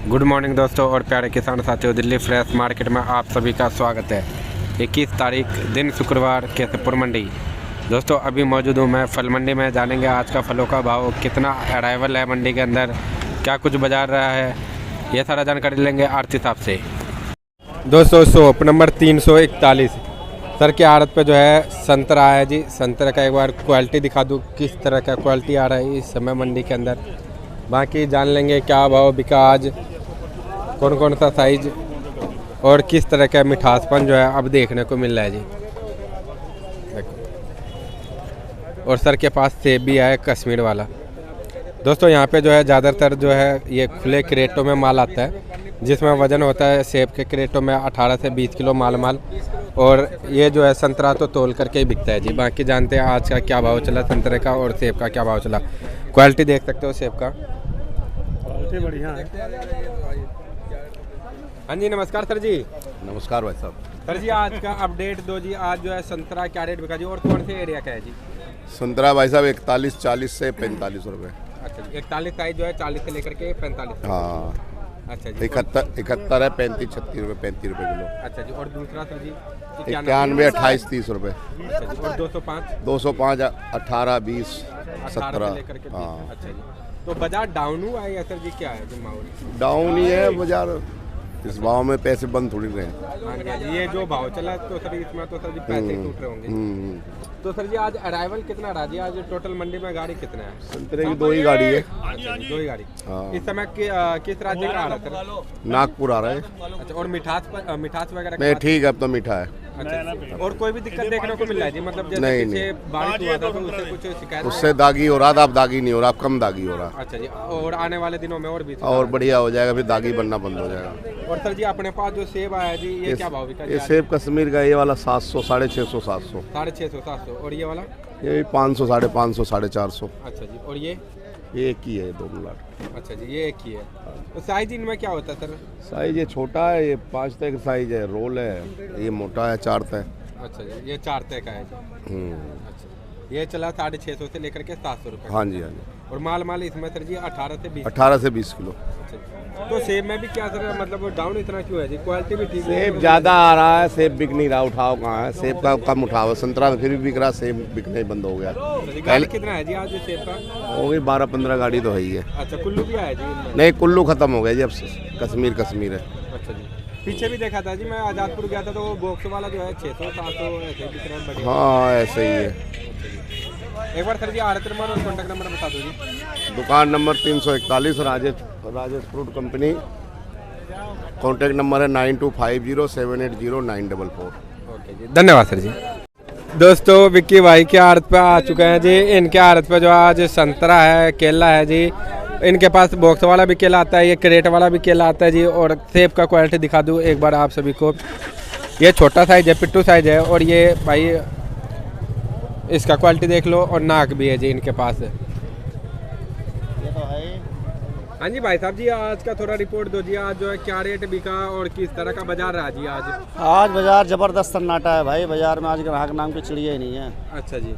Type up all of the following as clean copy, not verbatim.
Good morning दोस्तों और प्यारे किसान साथियों, दिल्ली फ्रेश मार्केट में आप सभी का स्वागत है। 21 तारीख दिन शुक्रवार, केसरपुर मंडी। दोस्तों अभी मौजूद हूँ मैं फल मंडी में। जानेंगे आज का फलों का भाव, कितना अराइवल है मंडी के अंदर, क्या कुछ बाजार रहा है, ये सारा जानकारी लेंगे आरती साहब से। दोस्तों शॉप नंबर 341 सर के आड़त पे जो है संतरा है जी। संतरा का एक बार क्वालिटी दिखा दूँ, किस तरह का क्वालिटी आ रहा है इस समय मंडी के अंदर। बाकी जान लेंगे क्या भाव बिका आज, कौन कौन सा साइज और किस तरह का मिठासपन जो है अब देखने को मिल रहा है जी। देखो, और सर के पास सेब भी आया कश्मीर वाला। दोस्तों यहाँ पे जो है ज़्यादातर जो है ये खुले क्रेटों में माल आता है, जिसमें वज़न होता है सेब के क्रेटों में 18 से 20 किलो माल। और ये जो है संतरा तो तोल करके ही बिकता है जी। बाकी जानते हैं आज का क्या भाव चला संतरे का और सेब का क्या भाव चला। क्वालिटी देख सकते हो सेब का, क्वालिटी बढ़िया है। हाँ जी नमस्कार सर जी। नमस्कार भाई साहब। सर जी आज का अपडेट दो जी। आज जो है संतरा क्या रेट बिका जी और कौन से एरिया का है जी? संतरा भाई साहब 41-40 से 45 रुपये। अच्छा जी, 41 साइज जो है 40 से लेकर के 45। हाँ अच्छा जी। 71 है, 35-36 रुपये, 35 रुपये किलो। अच्छा जी। और दूसरा सर जी 91, 28-30 रुपये। अच्छा जी। और 205 205 18, 20, 17 17। लेकर के 20। हाँ अच्छा जी। तो बाजार डाउन हुआ है या सर जी क्या है जो माहौल? डाउन ही है बाजार, इस भाव में पैसे बंद थोड़ी रहे हैं। हाँ जी, ये जो भाव चला तो सर इसमें तो सर जी पैसे ही टूट रहे होंगे। तो सर जी आज अराइवल कितना रहा जी? आज टोटल मंडी में गाड़ी कितना है? संतरे की 2 ही गाड़ी है। अच्छा जी, 2 ही गाड़ी। हाँ। इस समय किस राज्य का आ रहा है सर? नागपुर आ रहा है। अच्छा, और मिठास वगैरह नहीं ठीक है, अब तो मीठा है। अच्छा, और कोई भी दिक्कत देखने को मिल रहा है जी? मतलब जैसे नहीं, पीछे बारिश हुआ था तो उससे कुछ शिकायत? उससे दागी हो रहा था, अब दागी नहीं हो रहा, अब कम दागी हो रहा। अच्छा जी। और आने वाले दिनों में और भी और बढ़िया हो जाएगा, फिर दागी बनना बंद हो जाएगा। और सर जी अपने पास जो सेब आया जी, ये क्या भाव बिका? ये सेब कश्मीर का ये वाला 700, 650, 700। 650, 700। और ये वाला? ये 500, 550, 450। अच्छा जी। और ये एक ही है, 2 मिनट। अच्छा जी, ये एक ही है। तो साइज इनमें क्या होता है सर? साइज ये छोटा है, ये 5 तय का साइज है, रोल है। ये मोटा है 4 तय। अच्छा जी, ये 4 तय का है जी। अच्छा, ये चला 650 से लेकर के 700 रुपये। हाँ जी हाँ जी। और माल इसमें सर जी 18 से 20? 18 से 20 किलो। अच्छा जी। तो सेब में भी क्या सर, मतलब डाउन इतना क्यों है जी? क्वालिटी भी ठीक है? सेब ज़्यादा आ रहा है, सेब बिक नहीं रहा। उठाव कहाँ है, सेब का कम उठाव है। संतरा तो फिर भी बिक रहा, सेब बिकना ही बंद हो गया। गाड़ी कितना है जी आज सेब का? हो गई 12-15 गाड़ी तो है ही है। अच्छा, कुल्लू भी आया जी इनमें? नहीं, कुल्लू खत्म हो गया जी, अब कश्मीर है। अच्छा जी। पीछे भी देखा था जी, मैं आज़ादपुर गया था तो वो बॉक्स वाला जो है 600-700 ऐसे बिक रहा है बढ़िया। हाँ ऐसे ही है। एक बार सर जी आड़त नंबर और कॉन्टैक्ट नंबर बता दो जी। दुकान number 341 Rajesh fruit company. Contact number है 9250780944। ओके जी, धन्यवाद सर जी। दोस्तों विक्की भाई के आड़त पे आ चुके हैं जी। इनके आड़त पे जो आज संतरा है, केला है जी। इनके पास बॉक्स वाला भी केला आता है, ये क्रेट वाला भी केला आता है जी। और सेब का क्वालिटी दिखा दूँ एक बार आप सभी को। ये छोटा साइज है, पिट्टू साइज है। और ये भाई इसका क्वालिटी देख लो। और नाक भी है जी इनके पास। ये तो है। हाँ जी भाई साहब जी, आज का थोड़ा रिपोर्ट दो जी। आज जो है क्या रेट बिका और किस तरह का बाजार रहा जी आज? आज बाजार जबरदस्त सन्नाटा है भाई। बाजार में आज ग्राहक नाम की चिड़िया ही नहीं है। अच्छा जी। आज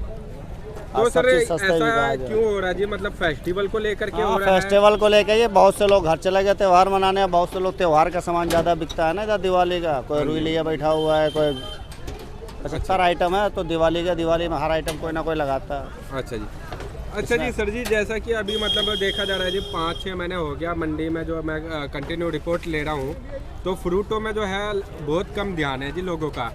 तो सब सर चीज़ सस्ता ही बिका ऐसा है। क्यों हो रहा है जी? मतलब फेस्टिवल को लेकर के हो रहा है? फेस्टिवल को लेकर ये बहुत से लोग घर चले गए त्योहार मनाने। बहुत से लोग त्योहार का सामान ज़्यादा बिकता है ना इधर, दिवाली का। कोई रुई लिया बैठा हुआ है, कोई 75 आइटम है तो दिवाली में हर आइटम कोई ना कोई लगाता है। अच्छा जी। अच्छा जी सर जी, जैसा कि अभी मतलब देखा जा रहा है जी 5-6 महीने हो गया मंडी में जो मैं कंटिन्यू रिपोर्ट ले रहा हूँ, तो फ्रूटों में जो है बहुत कम ध्यान है जी लोगों का।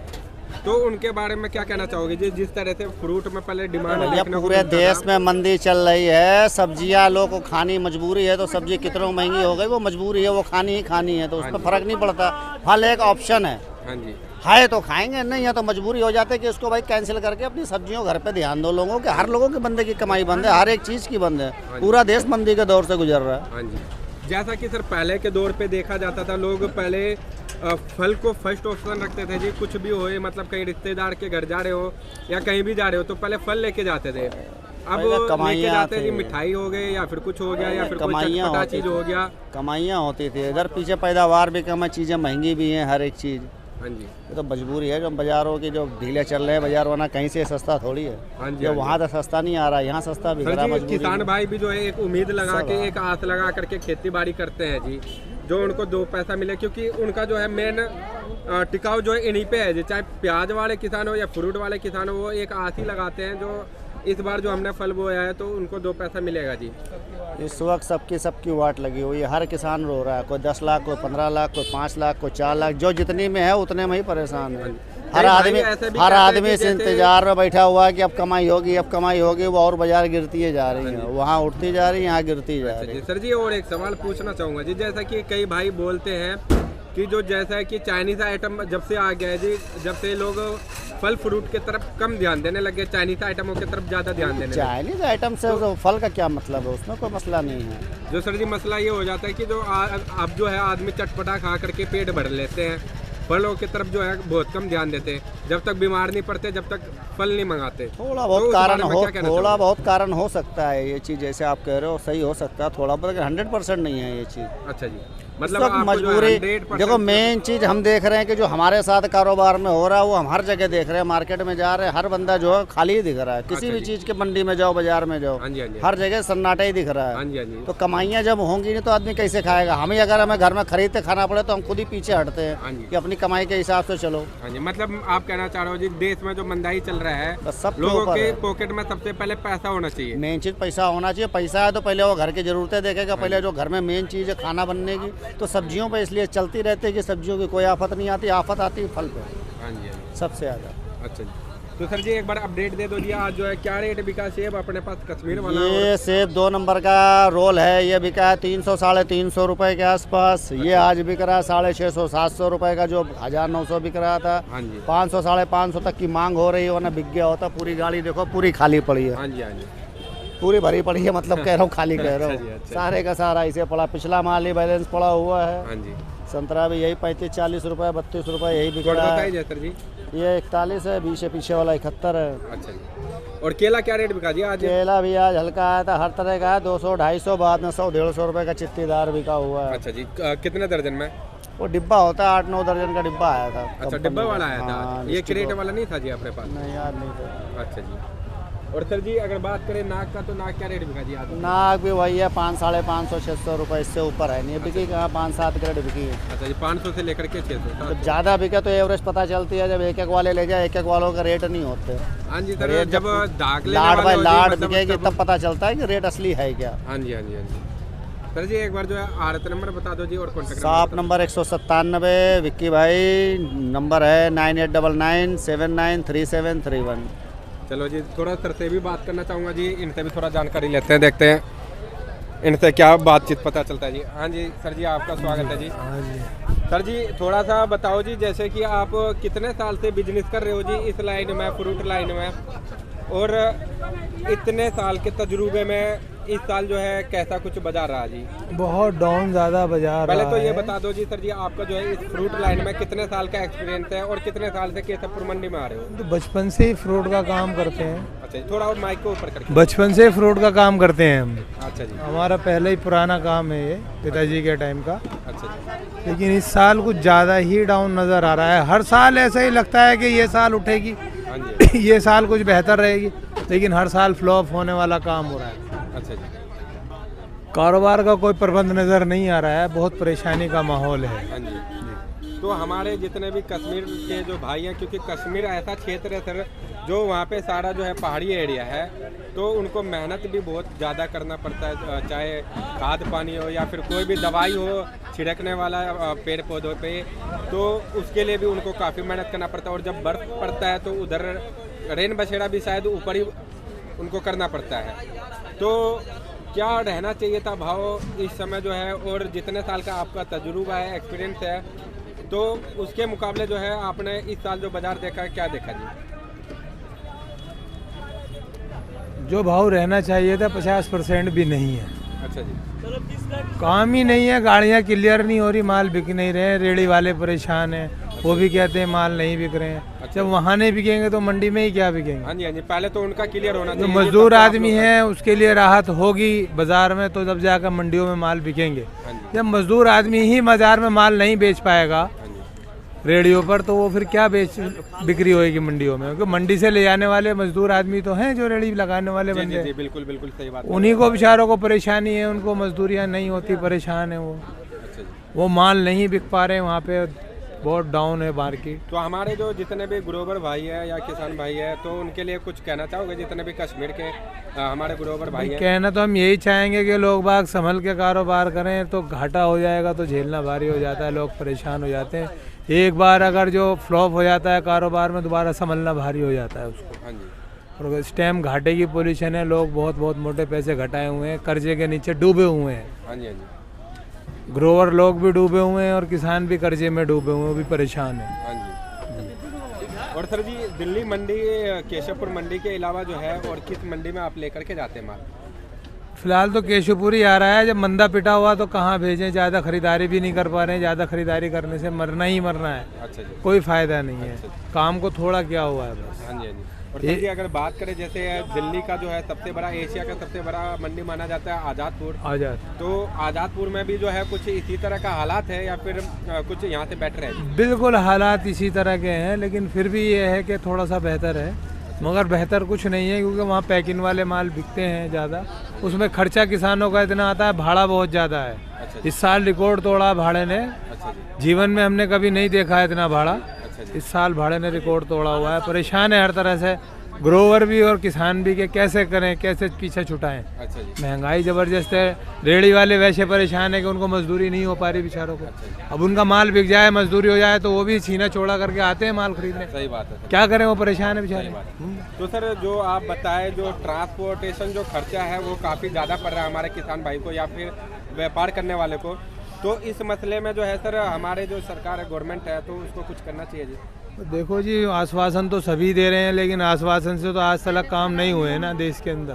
तो उनके बारे में क्या कहना चाहोगे जी? जिस तरह से फ्रूट में पहले डिमांड पूरे देश में मंदी चल रही है, सब्जियां लोग को खानी मजबूरी है। तो सब्जी कितनों महंगी हो गई, वो मजबूरी है, वो खानी ही खानी है। तो उसमें फर्क नहीं पड़ता। फल एक ऑप्शन है। हाँ जी। है तो खाएंगे, नहीं है तो मजबूरी हो जाती है कि उसको भाई कैंसिल करके अपनी सब्जियों घर पे ध्यान दो। लोगों के हर लोगों के बंदे की कमाई बंद है, हर एक चीज़ की बंद है। पूरा देश मंदी के दौर से गुजर रहा है। हाँ जी। जैसा कि सर पहले के दौर पे देखा जाता था, लोग पहले फल को फर्स्ट ऑप्शन रखते थे जी। कुछ भी हो, मतलब कहीं रिश्तेदार के घर जा रहे हो या कहीं भी जा रहे हो तो पहले फल लेके जाते थे। अब लेके जाते जी मिठाई हो गए या फिर कुछ हो गया या फिर कोई चटपटा चीज हो गया। कमाइयाँ होती थी इधर, पीछे पैदावार भी कम है, चीज़ें महंगी भी हैं, हर एक चीज़। हाँ जी। ये तो मजबूरी है जो बाजारों की जो ढीले चल रहे हैं बाजार, वरना कहीं से सस्ता थोड़ी है। हाँ जी। जो वहाँ तो सस्ता नहीं आ रहा, यहाँ सस्ता भी। किसान भाई भी जो है एक उम्मीद लगा के, एक आस लगा करके खेती बाड़ी करते हैं जी। जो उनको 2 पैसा मिले, क्योंकि उनका जो है मेन टिकाऊ जो है इन्हीं पे है। चाहे प्याज वाले किसान हो या फ्रूट वाले किसान हो, वो एक आस ही लगाते हैं जो इस बार जो हमने फल बोया है तो उनको 2 पैसा मिलेगा जी। इस वक्त सबकी वाट लगी हुई है, हर किसान रो रहा है, कोई 10 लाख, कोई 15 लाख, कोई 5 लाख, कोई 4 लाख, जो जितनी में है उतने में ही परेशान है। हर आदमी इस इंतजार में बैठा हुआ है कि अब कमाई होगी, अब कमाई होगी, वो और बाजार गिरती है जा रही है, वहाँ उठती जा रही है, यहाँ गिरती जा रही है। सर जी और एक सवाल पूछना चाहूँगा जी, जैसा कि कई भाई बोलते हैं कि जो जैसा है कि चाइनीज़ आइटम जब से आ गया है जी, जब से लोग फल फ्रूट के तरफ कम ध्यान देने लगे, चाइनीज़ आइटमों की तरफ ज़्यादा ध्यान देने लगे। चाइनीज़ आइटम से तो फल का क्या मतलब है, उसमें कोई मसला नहीं है। जो सर जी मसला ये हो जाता है कि जो अब जो है आदमी चटपटा खा करके पेट भर लेते हैं, फलों की तरफ जो है बहुत कम ध्यान देते हैं, जब तक बीमार नहीं पड़ते, जब तक फल नहीं मंगाते। थोड़ा बहुत कारण हो सकता है ये चीज़, जैसे आप कह रहे हो सही हो सकता है थोड़ा बहुत, 100% नहीं है ये चीज़। अच्छा जी, मतलब मजबूरी देखो, मेन चीज़ हम देख रहे हैं कि जो हमारे साथ कारोबार में हो रहा है वो हम हर जगह देख रहे हैं, मार्केट में जा रहे हैं, हर बंदा जो है खाली ही दिख रहा है, किसी भी चीज़ के मंडी में जाओ, बाजार में जाओ, हर जगह सन्नाटा ही दिख रहा है। तो कमाइयाँ जब होंगी नहीं तो आदमी कैसे खाएगा? हमें घर में खरीदते खाना पड़े तो हम खुद ही पीछे हटते हैं कि अपनी कमाई के हिसाब से चलो। मतलब आप कहना चाह रहे हो जी, देश में जो मंदाई चल रहा है, बस सब लोगों के पॉकेट में सबसे पहले पैसा होना चाहिए। मेन चीज़ पैसा होना चाहिए। पैसा है तो पहले वो घर की जरूरतें देखेगा, पहले जो घर में मेन चीज़ है खाना बनने की, तो सब्जियों पे इसलिए चलती रहती है कि सब्जियों की कोई आफत नहीं आती, आफत आती है फल पे। हाँ जी, सबसे ज़्यादा। अच्छा जी, तो सर जी एक बार अपडेट दे दो जी, आज जो है क्या रेट बिका सेब अपने पास कश्मीर वाला? ये सेब 2 नंबर का रोल है, ये बिका है 300 साढ़े 300 रुपए के आसपास। ये आज बिक रहा है 650 700 रुपए का, जो 1900 बिक रहा था। 500 साढ़े 500 तक की मांग हो रही है, वरना बिक गया होता। पूरी गाड़ी देखो पूरी खाली पड़ी है। हाँ जी, हाँ जी, पूरी भरी पड़ी है, मतलब कह रहा हूँ खाली कह रहा हूँ। सारे का सारा इसे पड़ा, पिछला माल ही बैलेंस पड़ा हुआ है। हाँ जी, संतरा भी यही 35-40 रुपए 32 रुपए यही बिक रहा है। सर जी ये 41 है, 20 पीछे वाला 71 है। अच्छा जी, और केला क्या रेट बिका जी आज? केला भी आज हल्का आया था, हर तरह का है, 200 250, बाद में 100-150 रुपए का चित्तीदार बिका हुआ है। अच्छा जी, कितने दर्जन में? वो डिब्बा होता है, 8-9 दर्जन का डिब्बा आया था। अच्छा, डिब्बा वाला आया था। हाँ, ये क्रेट वाला नहीं था जी अपने पास? नहीं यार, नहीं था। अच्छा जी, और सर जी अगर बात करें नाक का, तो नाक क्या रेट बिका जी आज? नाक भी वही है 500 साढ़े 500 600 रुपए, इससे ऊपर है नहीं। बिकी कहाँ, 5-7 ग्रेड बिकी है। अच्छा जी, 500 से लेकर के 600। जब ज़्यादा बिके तो एवरेज पता चलती है, जब एक वाले ले जाए, एक वालों का रेट नहीं होते। हाँ जी सर, जब लाड बाय लाड बिकेगी तब पता चलता है कि रेट असली है क्या। हाँ जी, हाँ जी, हाँ जी। सर जी एक बार जो है आड़त नंबर बता दो जी, और कॉन्टैक्ट शॉप नंबर 197 विक्की भाई, नंबर है 9899 793731। चलो जी, थोड़ा सर से भी बात करना चाहूँगा जी, इनसे भी थोड़ा जानकारी लेते हैं, देखते हैं इनसे क्या बातचीत पता चलता है जी। हाँ जी सर जी, आपका स्वागत है जी। हाँ जी। सर जी थोड़ा सा बताओ जी, जैसे कि आप कितने साल से बिजनेस कर रहे हो जी इस लाइन में, फ्रूट लाइन में, और इतने साल के तजुर्बे में इस साल जो है कैसा कुछ बाजार रहा जी? बहुत डाउन ज़्यादा बाजार पहले रहा तो ये है। बता दो जी सर जी, आपका जो है इस फ्रूट लाइन में कितने साल का एक्सपीरियंस है, और कितने साल से केसरपुर मंडी में आ रहे हो? तो बचपन से ही फ्रूट का काम करते हैं। अच्छा जी, थोड़ा और माइक को ऊपर करके। बचपन से फ्रूट का काम करते हैं हम। अच्छा जी, हमारा पहले ही पुराना काम है ये, पिताजी के टाइम का। अच्छा जी, लेकिन इस साल कुछ ज़्यादा ही डाउन नज़र आ रहा है। हर साल ऐसा ही लगता है कि ये साल उठेगी, हाँ जी, ये साल कुछ बेहतर रहेगी, लेकिन हर साल फ्लॉप होने वाला काम हो रहा है। अच्छा जी, कारोबार का कोई प्रबंध नज़र नहीं आ रहा है, बहुत परेशानी का माहौल है। हाँ जी। तो हमारे जितने भी कश्मीर के जो भाई हैं, क्योंकि कश्मीर ऐसा क्षेत्र है सर जो वहाँ पे सारा जो है पहाड़ी एरिया है, तो उनको मेहनत भी बहुत ज़्यादा करना पड़ता है, चाहे खाद पानी हो या फिर कोई भी दवाई हो छिड़कने वाला पेड़ पौधों पे, तो उसके लिए भी उनको काफ़ी मेहनत करना पड़ता है। और जब बर्फ़ पड़ता है तो उधर रेन बसेरा भी शायद ऊपर ही उनको करना पड़ता है। तो क्या रहना चाहिए था भाव इस समय जो है, और जितने साल का आपका तजुर्बा है, एक्सपीरियंस है, तो उसके मुकाबले जो है आपने इस साल जो बाजार देखा है, क्या देखा जी? जो भाव रहना चाहिए था 50% भी नहीं है। अच्छा जी, काम ही नहीं है, गाड़ियाँ क्लियर नहीं हो रही, माल बिक नहीं रहे, रेड़ी वाले परेशान हैं, वो भी कहते हैं माल नहीं बिक रहे हैं। जब वहाँ नहीं बिकेंगे तो मंडी में ही क्या बिकेंगे? हाँ जी, हाँ जी, पहले तो उनका क्लियर होना जो चाहिए। मजदूर आदमी है उसके लिए राहत होगी बाजार में, तो जब जाकर मंडियों में माल बिकेंगे। जब मजदूर आदमी ही बाजार में माल नहीं बेच पाएगा रेडियो पर, तो वो फिर क्या बिक्री होगी मंडियों में? क्योंकि मंडी से ले जाने वाले मजदूर आदमी तो हैं, जो रेडी लगाने वाले बंदे। जी, बिल्कुल बिल्कुल सही बात। उन्हीं को बेचारों को परेशानी है, उनको मजदूरियाँ नहीं होती, परेशान है वो। अच्छा जी, वो माल नहीं बिक पा रहे, वहाँ पे बहुत डाउन है मार्केट। तो हमारे जो जितने भी ग्रोवर भाई है या किसान भाई है, तो उनके लिए कुछ कहना चाहोगे, जितने भी कश्मीर के हमारे ग्रोवर भाई हैं? कहना तो हम यही चाहेंगे कि लोग बाग संभल के कारोबार करें, तो घाटा हो जाएगा तो झेलना भारी हो जाता है, लोग परेशान हो जाते हैं। एक बार अगर जो फ्लॉप हो जाता है कारोबार में, दोबारा संभलना भारी हो जाता है उसको। हाँ जी। और इस टाइम घाटे की पोजीशन है, लोग बहुत बहुत मोटे पैसे घटाए हुए हैं, कर्जे के नीचे डूबे हुए हैं। हाँ जी। हाँ जी। ग्रोवर लोग भी डूबे हुए हैं और किसान भी कर्जे में डूबे हुए हैं, वो भी परेशान है। हाँ जी। और सर जी, दिल्ली मंडी, केशवपुर मंडी के अलावा जो है और किस मंडी में आप लेकर के जाते हैं माल? फिलहाल तो केशवपुर ही आ रहा है, जब मंदा पिटा हुआ तो कहाँ भेजें, ज़्यादा खरीदारी भी नहीं कर पा रहे हैं, ज़्यादा खरीदारी करने से मरना ही मरना है। अच्छा जी। कोई फायदा नहीं है, काम को थोड़ा क्या हुआ है बस। हाँ जी। हाँ जी। और सर जी, अगर बात करें जैसे दिल्ली का जो है सबसे बड़ा, एशिया का सबसे बड़ा मंडी माना जाता है आज़ादपुर। आज़ाद, तो आज़ादपुर में भी जो है कुछ इसी तरह का हालात है या फिर कुछ यहाँ से बेटर है? बिल्कुल हालात इसी तरह के हैं, लेकिन फिर भी ये है कि थोड़ा सा बेहतर है, मगर बेहतर कुछ नहीं है, क्योंकि वहाँ पैकिंग वाले माल बिकते हैं ज़्यादा, उसमें खर्चा किसानों का इतना आता है, भाड़ा बहुत ज़्यादा है। अच्छा। इस साल रिकॉर्ड तोड़ा भाड़े ने, अच्छा जी। जीवन में हमने कभी नहीं देखा है इतना भाड़ा। अच्छा जी। इस साल भाड़े ने रिकॉर्ड तोड़ा हुआ है, परेशान है हर तरह से ग्रोवर भी और किसान भी, के कैसे करें, कैसे पीछे छुटाएं। अच्छा जी। महंगाई ज़बरदस्त है, रेहड़ी वाले वैसे परेशान है कि उनको मजदूरी नहीं हो पा रही बेचारों को। अब उनका माल बिक जाए, मजदूरी हो जाए, तो वो भी छीना छोड़ा करके आते हैं माल खरीदने। सही बात है सर। क्या करें, वो परेशान है बेचारे। तो सर, जो आप बताएं, जो ट्रांसपोर्टेशन जो खर्चा है वो काफ़ी ज़्यादा पड़ रहा है हमारे किसान भाई को या फिर व्यापार करने वाले को, तो इस मसले में जो है सर, हमारे जो सरकार है, गवर्नमेंट है, तो उसको कुछ करना चाहिए जी? देखो जी, आश्वासन तो सभी दे रहे हैं, लेकिन आश्वासन से तो आज तक काम नहीं हुए हैं ना देश के अंदर।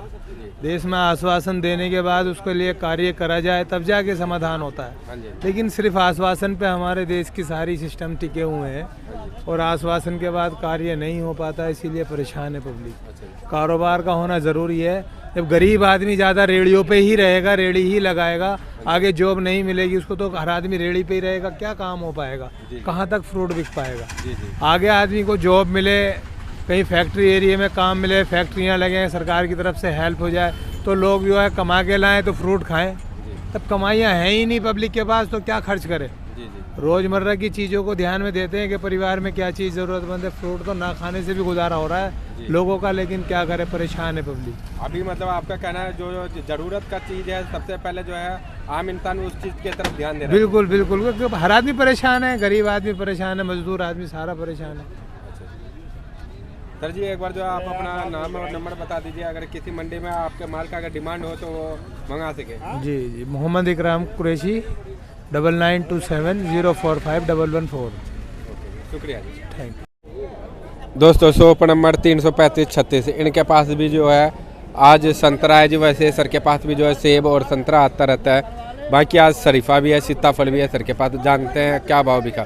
देश में आश्वासन देने के बाद उसके लिए कार्य करा जाए, तब जाके समाधान होता है। हाँ जी। लेकिन सिर्फ आश्वासन पे हमारे देश की सारी सिस्टम टिके हुए हैं और आश्वासन के बाद कार्य नहीं हो पाता, इसीलिए परेशान है पब्लिक। कारोबार का होना ज़रूरी है। जब गरीब आदमी ज़्यादा रेड़ियों पे ही रहेगा, रेड़ी ही लगाएगा, आगे जॉब नहीं मिलेगी उसको, तो हर आदमी रेड़ी पे ही रहेगा, क्या काम हो पाएगा, कहाँ तक फ्रूट बिक पाएगा। आगे आदमी को जॉब मिले, कहीं फैक्ट्री एरिया में काम मिले, फैक्ट्रियाँ लगें, सरकार की तरफ से हेल्प हो जाए, तो लोग जो है कमा के लाएं तो फ्रूट खाएं। तब कमाइयाँ हैं ही नहीं पब्लिक के पास, तो क्या खर्च करें। रोज़मर्रा की चीज़ों को ध्यान में देते हैं कि परिवार में क्या चीज़ ज़रूरतमंद है, फ्रूट तो ना खाने से भी गुजारा हो रहा है लोगों का, लेकिन क्या करें, परेशान है पब्लिक। अभी मतलब आपका कहना है जो ज़रूरत का चीज़ है, सबसे पहले जो है आम इंसान उस चीज़ की तरफ ध्यान दे रहा है। बिल्कुल बिल्कुल, क्योंकि हर आदमी परेशान है, गरीब आदमी परेशान है, मजदूर आदमी सारा परेशान है। सर जी, एक बार जो आप अपना नाम और नंबर बता दीजिए, अगर किसी मंडी में आपके माल का अगर डिमांड हो तो वो मंगा सके। जी जी, मोहम्मद इकराम कुरैशी, 9927045114। शुक्रिया जी, थैंक यू। दोस्तों, शॉप नंबर 335-36, इनके पास भी जो है आज संतरा है जी। वैसे सर के पास भी जो है सेब और संतरा आता रहता है, बाकी आज शरीफा भी है, सीताफल भी है सर के पास। जानते हैं क्या भाव बिका।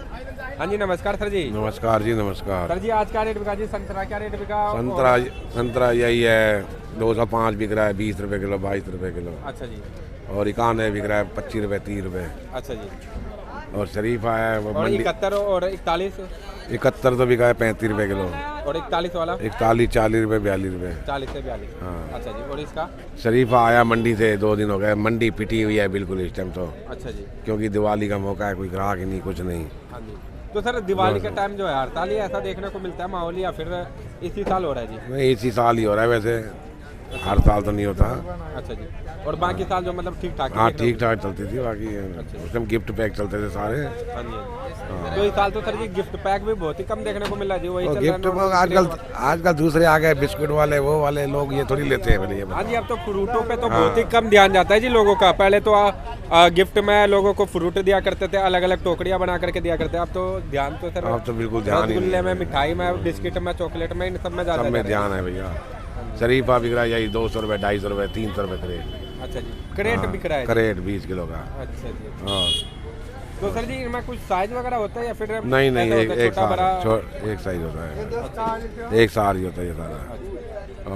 हाँ जी, नमस्कार सर जी। नमस्कार जी, नमस्कार सर जी, आज क्या रेट बिका जी? संतरा क्या रेट बिका? संतरा यही है 205 बिक रहा है, 20 रुपए किलो, 22 रुपए किलो। अच्छा जी। और इकान बिक रहा है 25 रुपए, 30 रुपए। अच्छा जी। और शरीफा है वो और 71 और 41? 71 तो बिका है 35 रुपए किलो। और 41 वाला? 41, 40 रुपए, 42 रुपए। 40 से 42। हाँ। अच्छा जी। और इसका? शरीफा आया मंडी से 2 दिन हो गए, मंडी पिटी हुई है बिल्कुल इस टाइम तो, अच्छा जी। क्योंकि दिवाली का मौका है, कोई ग्राहक ही नहीं, कुछ नहीं। हाँ जी। तो सर, दिवाली के टाइम जो है हड़ताल ही ऐसा देखने को मिलता है माहौल, या फिर इसी साल हो रहा है जी? नहीं, इसी साल ही हो रहा है, वैसे हर साल तो नहीं होता। अच्छा जी। और बाकी साल जो मतलब ठीक ठाक? हाँ, ठीक ठाक चलती थी बाकी। उस टाइम गिफ्ट पैक चलते थे सारे। हाँ जी। तो इस साल तो सर जी गिफ्ट पैक भी बहुत ही कम देखने को मिला जी। वही चल गिफ्ट रहा है आजकल दूसरे आ गए, बिस्कुट वाले, वो वाले लोग ये थोड़ी लेते हैं पहले ये। हाँ जी, अब तो फ्रूटों पे तो बहुत ही कम ध्यान जाता है जी लोगों का। पहले तो गिफ्ट में लोगों को फ्रूट दिया करते थे, अलग अलग टोकरियां बना करके दिया करते हैं। अब तो ध्यान तो सर, अब तो बिल्कुल ध्यान ही रसगुल्ले में, मिठाई में, बिस्किट में, चॉकलेट में, इन सब में ज्यादा ध्यान है भैया। शरीफा बिक रहा है यही 200 रुपए, 250 रुपए, 300 रुपए क्रेट। अच्छा जी। क्रेट बिक रहा है? क्रेट 20 किलो का। अच्छा जी। हाँ। तो सर जी, इनमें कुछ साइज वगैरह होता है या फिर? नहीं, एक साइज होता है, एक साल ही होता है ये सारा।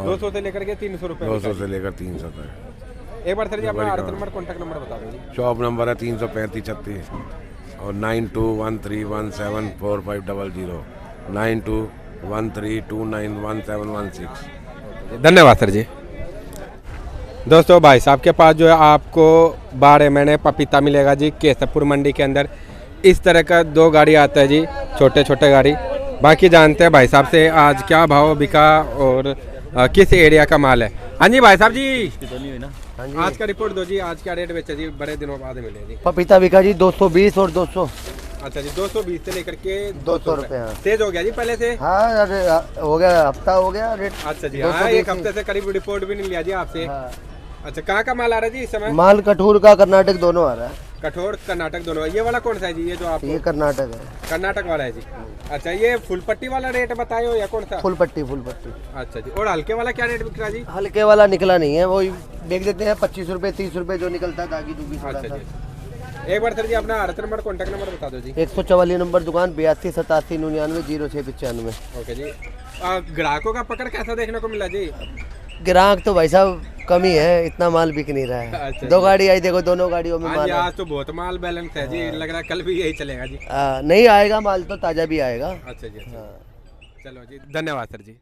200 से लेकर के 300 रुपए? 200 से लेकर 300 तक। एक बार सर जी अपना आधार नंबर, कॉन्टैक्ट नंबर बता दो जी। शॉप नंबर है 335-36 और 9213174500, 9213291716। धन्यवाद सर जी। दोस्तों भाई साहब के पास जो है आपको 12 महीने पपीता मिलेगा जी केसरपुर मंडी के अंदर। इस तरह का 2 गाड़ी आता है जी, छोटे छोटे गाड़ी। बाकी जानते हैं भाई साहब से आज क्या भाव बिका और किस एरिया का माल है। हाँ जी भाई साहब जी, आज का रिपोर्ट दो जी, आज क्या रेट बेचा जी, बड़े दिनों बाद मिले जी। पपीता बिका जी 220 और 200। अच्छा जी, 220 से लेकर के 200 रुपये। हाँ। तेज हो गया जी पहले से। हाँ अरे हो गया, हफ्ता हो गया रेट। अच्छा जी, हाँ एक हफ्ते से करीब रिपोर्ट भी नहीं लिया जी आपसे। हाँ। अच्छा, कहाँ का माल आ रहा है जी इस समय? माल कठूर का कर्नाटक दोनों आ रहा है। कठोर कर्नाटक दोनों। ये वाला कौन सा है जी, ये जो आप? ये कर्नाटक है। कर्नाटक वाला है जी। अच्छा, ये फुल पट्टी वाला रेट बताए हो या कौन सा? फुल पट्टी फुल पट्टी। अच्छा जी, और हल्के वाला क्या रेट बिक रहा है जी? हल्के वाला निकला नहीं है, वही बेच देते हैं 25 रुपए 30 रुपए जो निकलता है दागी दूगी थोड़ा अच्छा सा। जी, एक बार सर जी अपना आरत नंबर कॉन्टैक्ट नंबर बता दो जी। 144 नंबर दुकान 82 87 99 0695। ओके जी। ग्राहकों का पकड़ कैसा देखने को मिला जी? ग्राहक तो भाई साहब कम ही है, इतना माल बिक नहीं रहा है। अच्छा 2 गाड़ी आई, देखो दोनों गाड़ियों में हाँ माल जी, है। आज तो बहुत माल बैलेंस है जी, लग रहा है कल भी यही चलेगा जी। नहीं आएगा माल तो ताज़ा भी आएगा। अच्छा जी, अच्छा। चलो जी, धन्यवाद सर जी।